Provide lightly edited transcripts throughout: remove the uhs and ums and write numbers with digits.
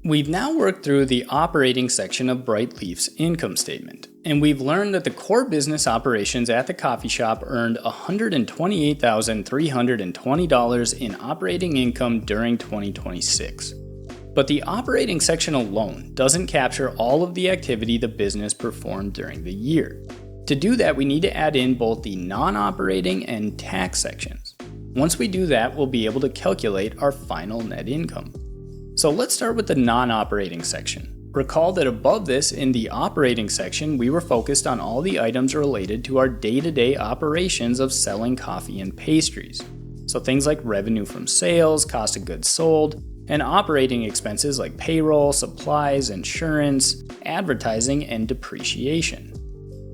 We've now worked through the operating section of BrightLeaf's income statement, and we've learned that the core business operations at the coffee shop earned $128,320 in operating income during 2026. But the operating section alone doesn't capture all of the activity the business performed during the year. To do that, we need to add in both the non-operating and tax sections. Once we do that, we'll be able to calculate our final net income. So let's start with the non-operating section. Recall that above this, in the operating section, we were focused on all the items related to our day-to-day operations of selling coffee and pastries. So things like revenue from sales, cost of goods sold, and operating expenses like payroll, supplies, insurance, advertising, and depreciation.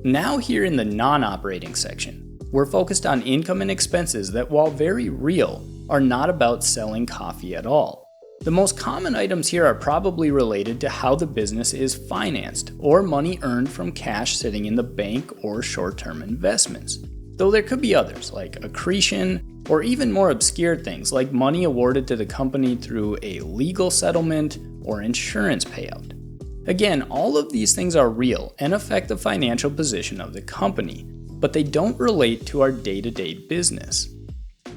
Now here in the non-operating section, we're focused on income and expenses that, while very real, are not about selling coffee at all. The most common items here are probably related to how the business is financed, or money earned from cash sitting in the bank or short-term investments. Though there could be others, like accretion, or even more obscure things like money awarded to the company through a legal settlement or insurance payout. Again, all of these things are real and affect the financial position of the company, but they don't relate to our day-to-day business.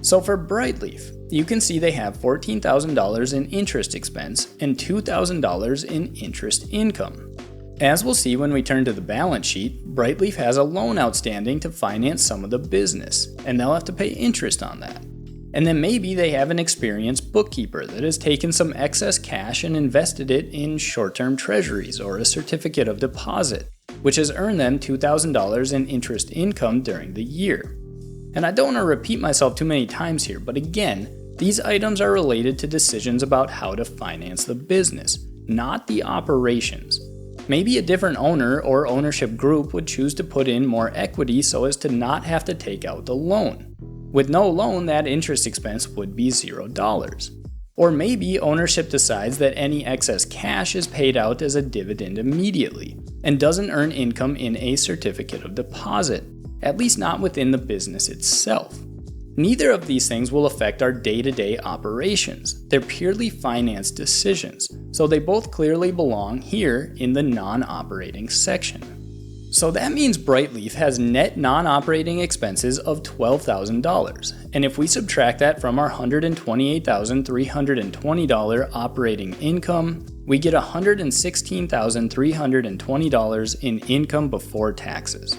So for BrightLeaf, you can see they have $14,000 in interest expense and $2,000 in interest income. As we'll see when we turn to the balance sheet, BrightLeaf has a loan outstanding to finance some of the business, and they'll have to pay interest on that. And then maybe they have an experienced bookkeeper that has taken some excess cash and invested it in short-term treasuries or a certificate of deposit, which has earned them $2,000 in interest income during the year. And I don't want to repeat myself too many times here, but again, these items are related to decisions about how to finance the business, not the operations. Maybe a different owner or ownership group would choose to put in more equity so as to not have to take out the loan. With no loan, that interest expense would be $0. Or maybe ownership decides that any excess cash is paid out as a dividend immediately and doesn't earn income in a certificate of deposit, at least not within the business itself. Neither of these things will affect our day-to-day operations. They're purely finance decisions, so they both clearly belong here in the non-operating section. So that means BrightLeaf has net non-operating expenses of $12,000, and if we subtract that from our $128,320 operating income, we get $116,320 in income before taxes.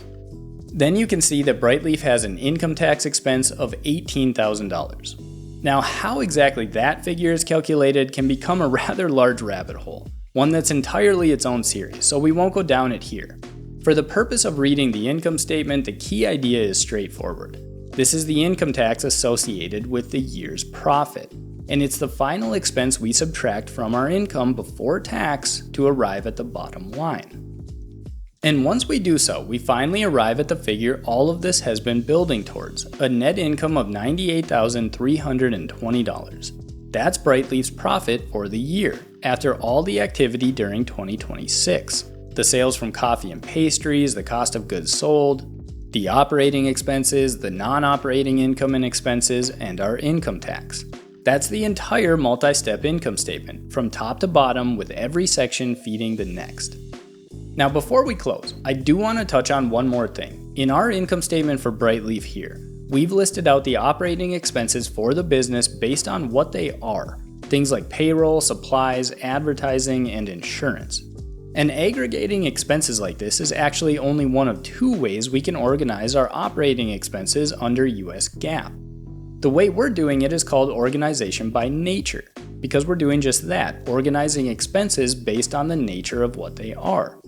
Then you can see that BrightLeaf has an income tax expense of $18,000. Now, how exactly that figure is calculated can become a rather large rabbit hole, one that's entirely its own series, so we won't go down it here. For the purpose of reading the income statement, the key idea is straightforward. This is the income tax associated with the year's profit, and it's the final expense we subtract from our income before tax to arrive at the bottom line. And once we do so, we finally arrive at the figure all of this has been building towards, a net income of $98,320. That's BrightLeaf's profit for the year, after all the activity during 2026. The sales from coffee and pastries, the cost of goods sold, the operating expenses, the non-operating income and expenses, and our income tax. That's the entire multi-step income statement, from top to bottom, with every section feeding the next. Now before we close, I do want to touch on one more thing. In our income statement for BrightLeaf here, we've listed out the operating expenses for the business based on what they are. Things like payroll, supplies, advertising, and insurance. And aggregating expenses like this is actually only one of two ways we can organize our operating expenses under US GAAP. The way we're doing it is called organization by nature, because we're doing just that, organizing expenses based on the nature of what they are.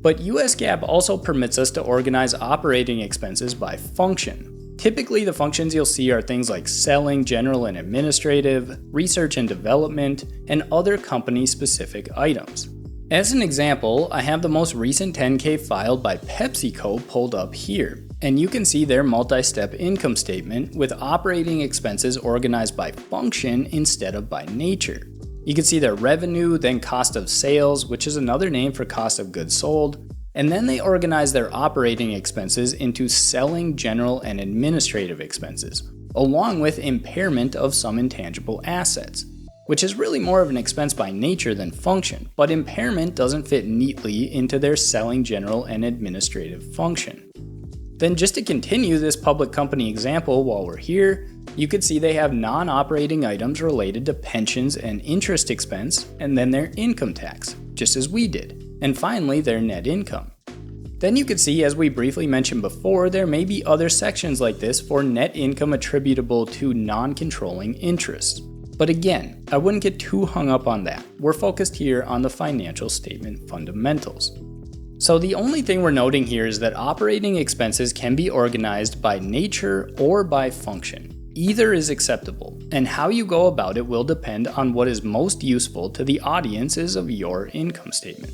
But US GAAP also permits us to organize operating expenses by function. Typically, the functions you'll see are things like selling, general and administrative, research and development, and other company-specific items. As an example, I have the most recent 10K filed by PepsiCo pulled up here, and you can see their multi-step income statement with operating expenses organized by function instead of by nature. You can see their revenue, then cost of sales, which is another name for cost of goods sold, and then they organize their operating expenses into selling, general, and administrative expenses, along with impairment of some intangible assets. which is really more of an expense by nature than function, but impairment doesn't fit neatly into their selling general and administrative function. Then just to continue this public company example while we're here, you could see they have non-operating items related to pensions and interest expense, and then their income tax, just as we did, and finally their net income. Then you could see, as we briefly mentioned before, there may be other sections like this for net income attributable to non-controlling interests. But again, I wouldn't get too hung up on that. We're focused here on the financial statement fundamentals. So the only thing we're noting here is that operating expenses can be organized by nature or by function. Either is acceptable, and how you go about it will depend on what is most useful to the audiences of your income statement.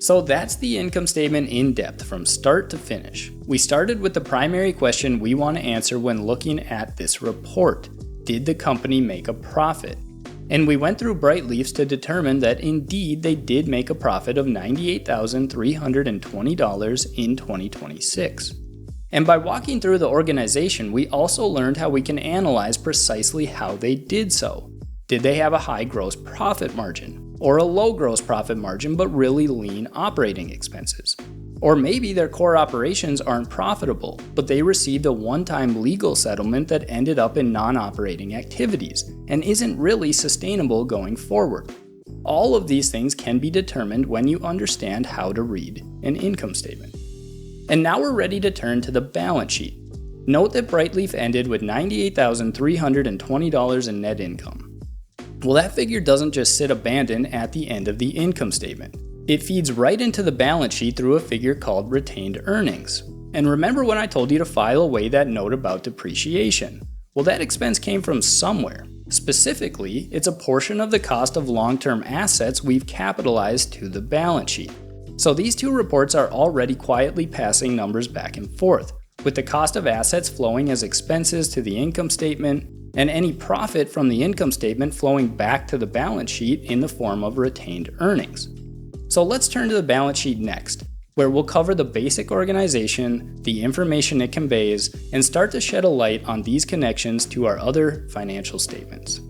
So that's the income statement in depth from start to finish. We started with the primary question we want to answer when looking at this report. Did the company make a profit? And we went through BrightLeaf's to determine that indeed they did make a profit of $98,320 in 2026. And by walking through the organization, we also learned how we can analyze precisely how they did so. Did they have a high gross profit margin? Or a low gross profit margin but really lean operating expenses? Or maybe their core operations aren't profitable, but they received a one-time legal settlement that ended up in non-operating activities and isn't really sustainable going forward. All of these things can be determined when you understand how to read an income statement. And now we're ready to turn to the balance sheet. Note that BrightLeaf ended with $98,320 in net income. Well, that figure doesn't just sit abandoned at the end of the income statement. It feeds right into the balance sheet through a figure called retained earnings. And remember when I told you to file away that note about depreciation? Well, that expense came from somewhere. Specifically, it's a portion of the cost of long-term assets we've capitalized to the balance sheet. So these two reports are already quietly passing numbers back and forth, with the cost of assets flowing as expenses to the income statement, and any profit from the income statement flowing back to the balance sheet in the form of retained earnings. So let's turn to the balance sheet next, where we'll cover the basic organization, the information it conveys, and start to shed a light on these connections to our other financial statements.